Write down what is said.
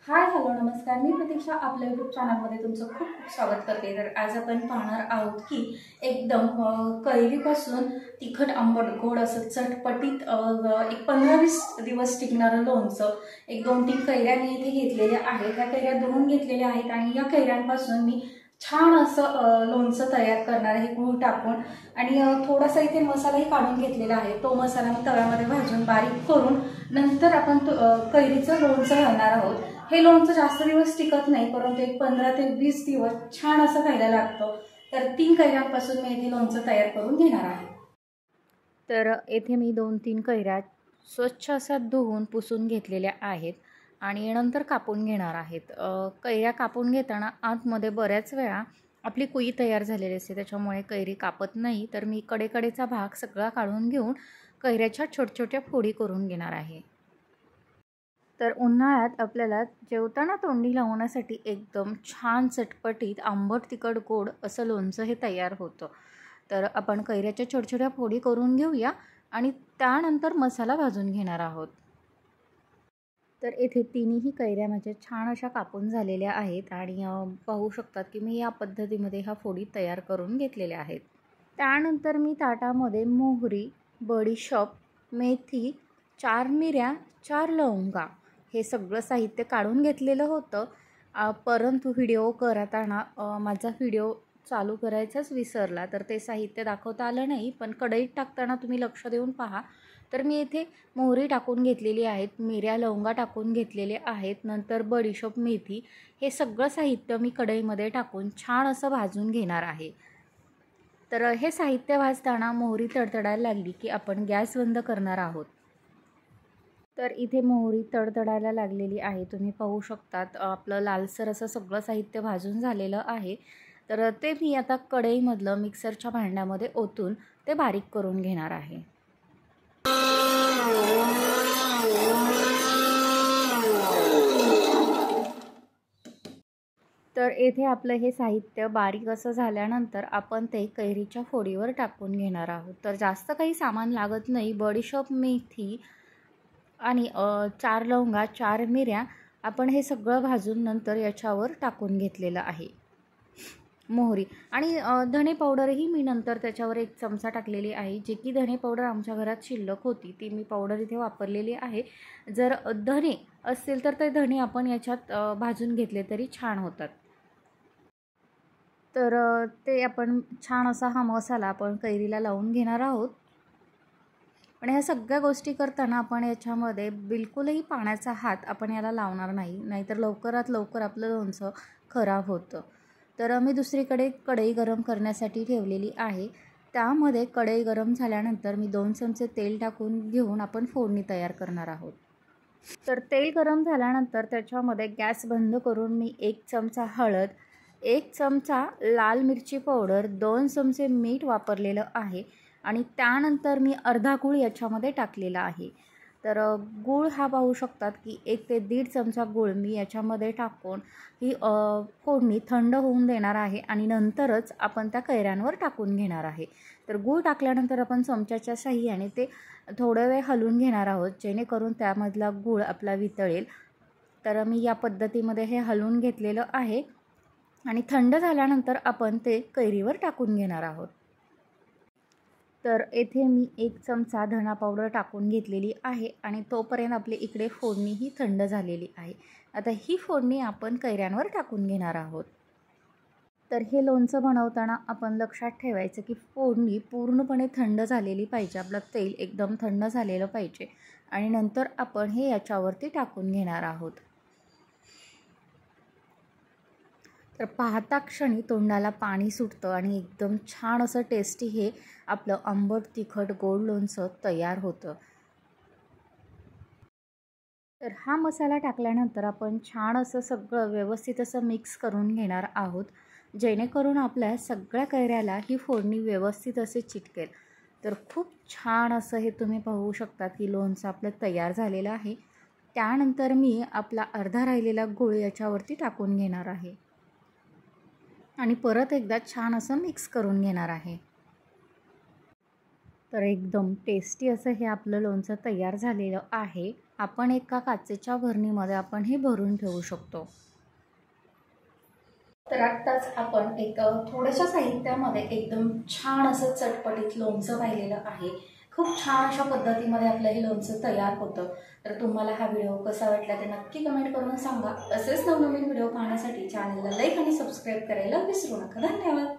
Hi hello नमस्कार, मी प्रतीक्षा आपल्या YouTube चॅनलमध्ये तुमचं खूप खूप स्वागत करते। तर आज आपण पाहणार आहोत की एकदम कैरीपासून तिखट आंबट गोड असं चटपटीत एक 15-20 दिवस टिकणारं लोणचं। एक 2-3 कैऱ्या मी इथे घेतलेल्या आहेत, त्या कैऱ्या धुवून घेतलेल्या आहेत आणि या कैऱ्यांपासून मी छान असं लोणचं तयार करणार आहे गूळ टाकून। आणि थोडासा इथे मसालाही काढून घेतलेला आहे, तो मसाला मी तव्यामध्ये भाजून बारीक करून नंतर आपण कैरीचं लोणचं घालणार आहोत। हे लोणचं जास्त दिवस टिकत नाही, परंतु एक 15 ते 20 दिवस छान असं खायला लागतं। तर 3 कैऱ्यांपासून मी इथे लोणचं तयार करून घेणार आहे। तर येथे मी 2-3 कैऱ्या स्वच्छ असा धुवून पुसून घेतलेल्या आहेत आणि नंतर कापून घेणार आहेत। कैऱ्या कापून घेताना आतमध्ये बऱ्याच वेळा आपली कुई तयार झालेली असते, त्याच्यामुळे कैरी कापत नाही। तर मी कडेकडेचा भाग सगळा काढून घेऊन कैऱ्याच्या छोट्या-छोट्या फोडी करून घेणार आहे। तर उन्हाळ्यात आपल्याला जेवताना तोंडी लावण्यासाठी एकदम छान चटपटीत आंबट तिखट गोड असं लोणचं हे तयार होतं। तर आपण कैऱ्याच्या छोट्या-छोट्या फोडी करून घेऊया आणि त्यानंतर मसाला भाजून घेणार आहोत। तर येथे तिन्ही कैऱ्या माझ्या छान अशा कापून झालेल्या आहेत आणि पाहू शकतात की मी या पद्धतीमध्ये ह्या फोडी तयार करून घेतलेल्या आहेत। त्यानंतर मी ताटामध्ये मोहरी, बडीशोप, मेथी, 4 मिऱ्या, 4 लवंगा हे सगळं साहित्य काढून घेतलेलं होतं। परंतु व्हिडिओ करताना माझा व्हिडिओ चालू करायचाच विसरला, तर ते साहित्य दाखवता आलं नाही। पण कढईत टाकताना तुम्ही लक्ष देऊन पहा। तर मी इथे मोहरी टाकून घेतलेली आहेत, मिऱ्या लवंगा टाकून घेतलेले आहेत, नंतर बडीशोप, मेथी हे सगळं साहित्य मी कढईमध्ये टाकून छान असं भाजून घेणार आहे। तर हे साहित्य भाजताना मोहरी तडतडायला लागली की आपण गॅस बंद करणार आहोत। तर इथे मोहरी तडतडायला लागलेली आहे, तुम्ही पाहू शकतात। आपलं लालसर असं सगळं साहित्य भाजून झालेलं आहे। तर ते मी आता कढईमधलं मिक्सरच्या भांड्यामध्ये ओतून ते बारीक करून घेणार आहे। तर येथे आपलं हे साहित्य बारीक असं झाल्यानंतर आपण ते कैरीच्या फोडीवर टाकून घेणार आहोत। तर जास्त काही सामान लागत नाही, बडीशोप, मेथी आणि 4 लवंगा, 4 मिऱ्या आपण हे सगळं भाजून नंतर याच्यावर टाकून घेतलेलं आहे। मोहरी आणि धणे पावडरही मी नंतर त्याच्यावर 1 चमचा टाकलेली आहे। जे की धणे पावडर आमच्या घरात शिल्लक होती, ती मी पावडर इथे वापरलेली आहे। जर धणे असतील तर ते धणे आपण याच्यात भाजून घेतले तरी छान होतात। तर ते आपण छान असा हा मसाला आपण कैरीला लावून घेणार आहोत। पण ह्या सगळ्या गोष्टी करताना आपण याच्यामध्ये बिलकुलही पाण्याचा हात आपण याला लावणार नाही, नाहीतर लवकरात लवकर आपलं लोणचं खराब होतं। तर मी दुसरीकडे कढई गरम करण्यासाठी ठेवलेली आहे। त्यामध्ये कढई गरम झाल्यानंतर मी 2 चमचे तेल टाकून घेऊन आपण फोडणी तयार करणार आहोत। तर तेल गरम झाल्यानंतर त्याच्यामध्ये गॅस बंद करून मी 1 चमचा हळद, 1 चमचा लाल मिरची पावडर, 2 चमचे मीठ वापरलेलं आहे आणि त्यानंतर मी अर्धा गूळ याच्यामध्ये टाकलेला आहे। तर गूळ हा पाहू शकतात की 1 ते 1.5 चमचा गूळ मी याच्यामध्ये टाकून ही फोडणी थंड होऊन देणार आहे आणि नंतरच आपण त्या कैऱ्यांवर टाकून घेणार आहे। तर गूळ टाकल्यानंतर आपण चमच्याच्या साहाय्याने ते थोडं वेळ हलवून घेणार आहोत, जेणेकरून त्यामधला गूळ आपला वितळेल। तर मी या पद्धतीमध्ये हे हलवून घेतलेलं आहे आणि थंड झाल्यानंतर आपण ते कैरीवर टाकून घेणार आहोत। तर येथे मी 1 चमचा धना पावडर टाकून घेतलेली आहे आणि तोपर्यंत आपली इकडे फोडणी ही थंड झालेली आहे। आता ही फोडणी आपण कैऱ्यांवर टाकून घेणार आहोत। तर हे लोणचं बनवताना आपण लक्षात ठेवायचं की फोडणी पूर्णपणे थंड झालेली पाहिजे, आपलं तेल एकदम थंड झालेलं पाहिजे आणि नंतर आपण हे याच्यावरती टाकून घेणार आहोत। तर पाहता क्षणी तोंडाला पाणी सुटतं आणि एकदम छान असं टेस्टी हे आपलं आंबट तिखट गोड लोणचं तयार होतं। तर हा मसाला टाकल्यानंतर आपण छान असं सगळं व्यवस्थित असं मिक्स करून घेणार आहोत, जेणेकरून आपल्या सगळ्या कैऱ्याला ही फोडणी व्यवस्थित असे चिटकेल। तर खूप छान असं हे तुम्ही पाहू शकता की लोणचं आपलं तयार झालेलं आहे। त्यानंतर मी आपला अर्धा राहिलेला गूळ याच्यावरती टाकून घेणार आहे आणि परत एकदा छान असं मिक्स करून घेणार आहे। तर एकदम टेस्टी असं हे आपलं लोणचं तयार झालेलं आहे। आपण एका काचेच्या भरणीमध्ये आपण हे भरून ठेवू शकतो। तर आत्ताच आपण एक थोड्याशा साहित्यामध्ये एकदम छान असं चटपटीत लोणचं पाहिलेलं आहे। खूप छान अशा पद्धतीमध्ये आपलं हे लोणचं तयार होतं। तर तुम्हाला हा व्हिडिओ कसा वाटला ते नक्की कमेंट करून सांगा। असेच नवनवीन व्हिडिओ पाहण्यासाठी चॅनलला लाईक आणि सबस्क्राईब करायला विसरू नका। धन्यवाद।